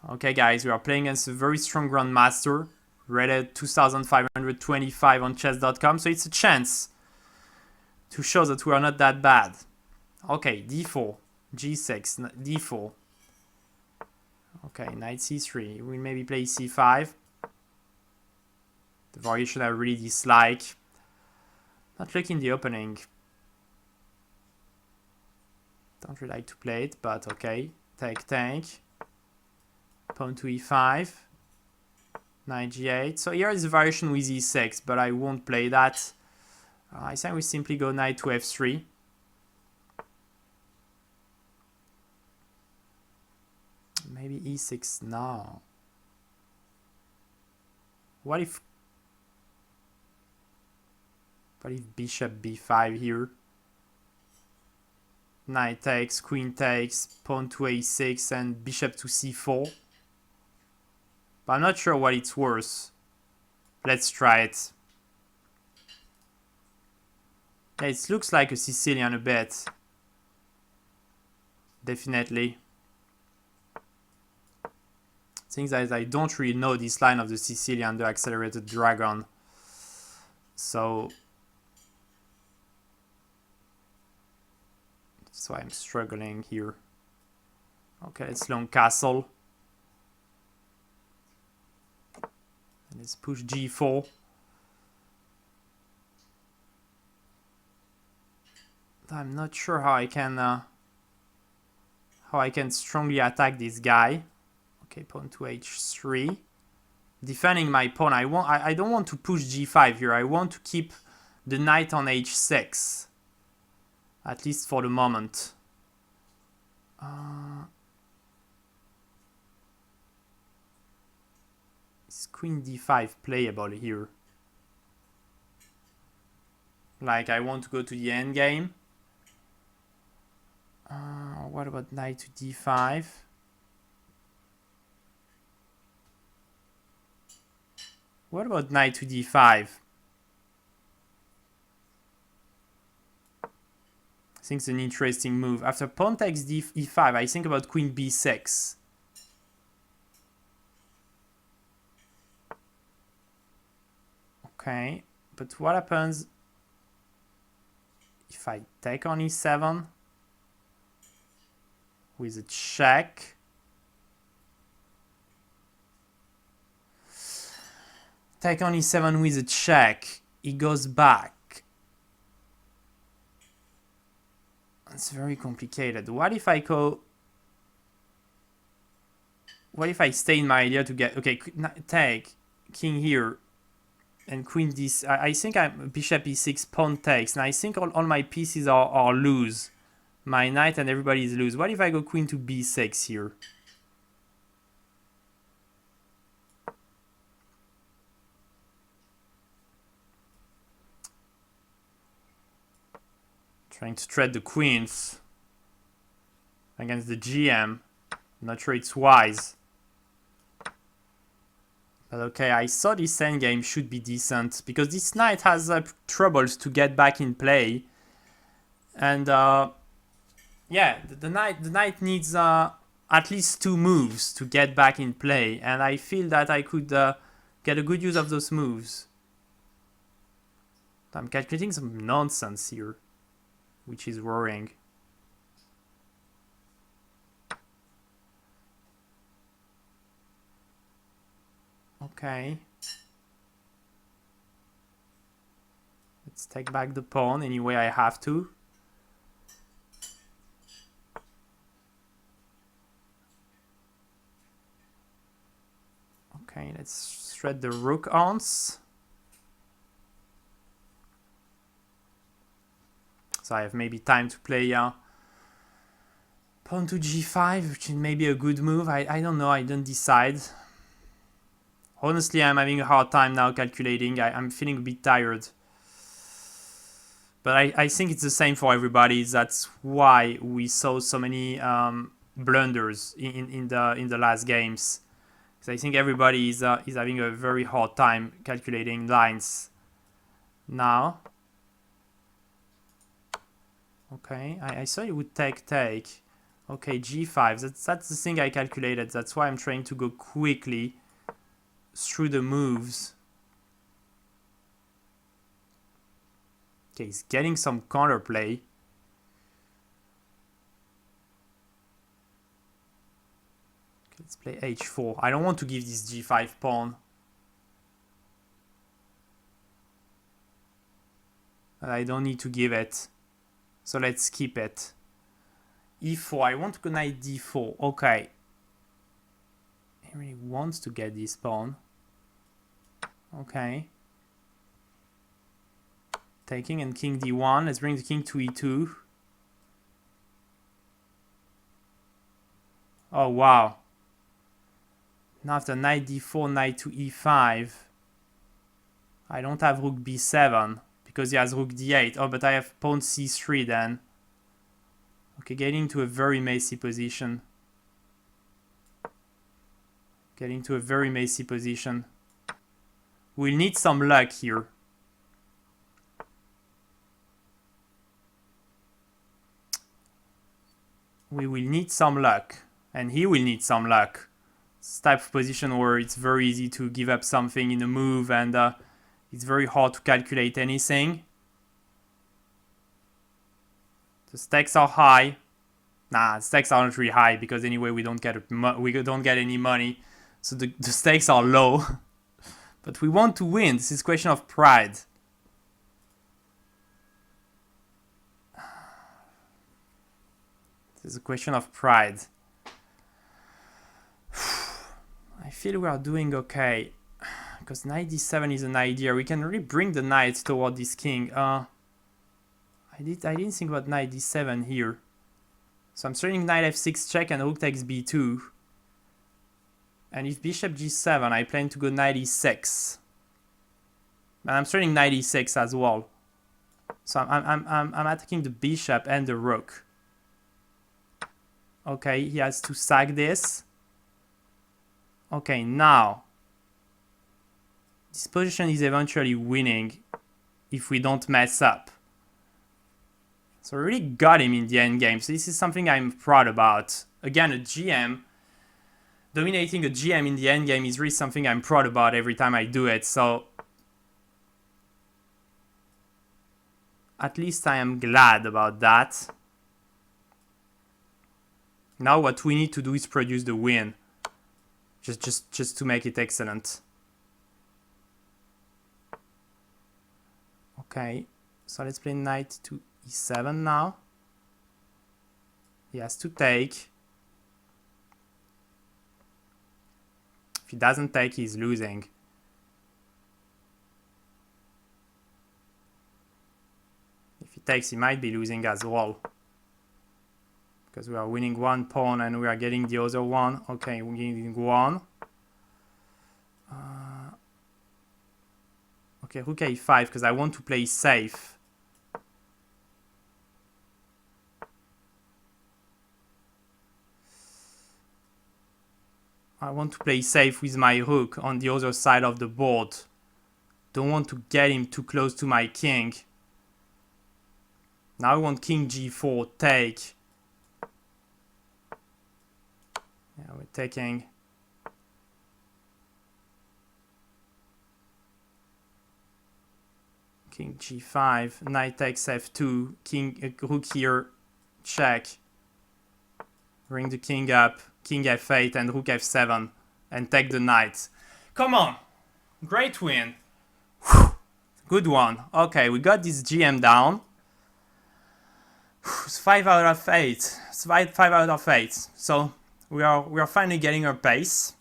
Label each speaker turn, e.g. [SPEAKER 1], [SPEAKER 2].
[SPEAKER 1] Okay, guys, we are playing against a very strong grandmaster, rated 2,525 on chess.com, so it's a chance to show that we are not that bad. Okay, d4, g6, d4. Okay, knight c3. We'll maybe play c5. The variation I really dislike. Not liking the opening. Don't really like to play it, but okay. Take. Pawn to e5. Knight g8. So here is a variation with e6, but I won't play that. I think we simply go knight to f3. Maybe e6 now. What if bishop b5 here? Knight takes, queen takes, pawn to a6, and bishop to c4. But I'm not sure what it's worth. Let's try it. Yeah, it looks like a Sicilian a bit. Definitely. Things that I don't really know this line of the Sicilian, the accelerated dragon. So that's why I'm struggling here. Okay, let's long castle. And let's push g4. I'm not sure how I can strongly attack this guy. Okay, pawn to h3. Defending my pawn. I don't want to push g5 here. I want to keep the knight on h6. At least for the moment. Is queen d5 playable here? Like, I want to go to the endgame. What about knight to d5? What about knight to d5? I think it's an interesting move. After pawn takes e5, I think about queen b6. Okay, but what happens if I take on e7 with a check? Take on e7 with a check. He goes back. It's very complicated. What if I go... What if I stay in my idea to get... Okay, take. King here. And queen d... I think I'm bishop e6, pawn takes. And I think all my pieces are loose. My knight and everybody is loose. What if I go queen to b6 here? Trying to thread the queens against the GM. Not sure it's wise. But okay, I saw this endgame should be decent because this knight has troubles to get back in play. And yeah, the knight needs at least 2 moves to get back in play. And I feel that I could get a good use of those moves. I'm calculating some nonsense here, which is worrying. Okay. Let's take back the pawn anyway I have to. Okay, let's thread the rook ons. So I have maybe time to play pawn to g5, which is maybe a good move. I don't know, I don't decide. Honestly, I'm having a hard time now calculating. I'm feeling a bit tired. But I think it's the same for everybody. That's why we saw so many blunders in the last games. So I think everybody is having a very hard time calculating lines now. Okay, I saw you would take. Okay, g5. That's the thing I calculated. That's why I'm trying to go quickly through the moves. Okay, he's getting some counterplay. Okay, let's play h4. I don't want to give this g5 pawn. And I don't need to give it. So let's skip it. e4. I want to go knight d4. Okay. He really wants to get this pawn. Okay. Taking and king d1. Let's bring the king to e2. Oh, wow. Now after knight d4, knight to e5. I don't have rook b7 because he has rook d8. Oh, but I have pawn c3 then. Okay, getting to a very messy position. Getting to a very messy position. We'll need some luck here. We will need some luck. And he will need some luck. It's the type of position where it's very easy to give up something in a move and it's very hard to calculate anything. The stakes are high. Nah, the stakes are not really high because anyway we don't get any money. So the stakes are low. But we want to win. This is a question of pride. This is a question of pride. I feel we are doing okay. Because knight d7 is an idea. We can really bring the knight toward this king. I didn't think about knight d7 here. So I'm starting knight f6 check and rook takes b2. And if bishop g7, I plan to go knight e6. And I'm starting knight e6 as well. So I'm attacking the bishop and the rook. Okay, he has to sack this. Okay, now this position is eventually winning if we don't mess up. So we really got him in the endgame. So this is something I'm proud about. Again, a GM. Dominating a GM in the endgame is really something I'm proud about every time I do it. So at least I am glad about that. Now what we need to do is produce the win. Just to make it excellent. Okay, so let's play knight to e7 now. He has to take. If he doesn't take, he's losing. If he takes, he might be losing as well. Because we are winning one pawn and we are getting the other one. Okay, we're getting one. Okay, rook a5 because I want to play safe. I want to play safe with my rook on the other side of the board. Don't want to get him too close to my king. Now I want king g4, take. Yeah, we're taking. King g5, knight takes f2, king rook here, check. Bring the king up, king f8 and rook f7, and take the knight. Come on, great win. Whew. Good one. Okay, we got this GM down. It's 5 out of 8. It's 5 out of 8. So we are finally getting our pace.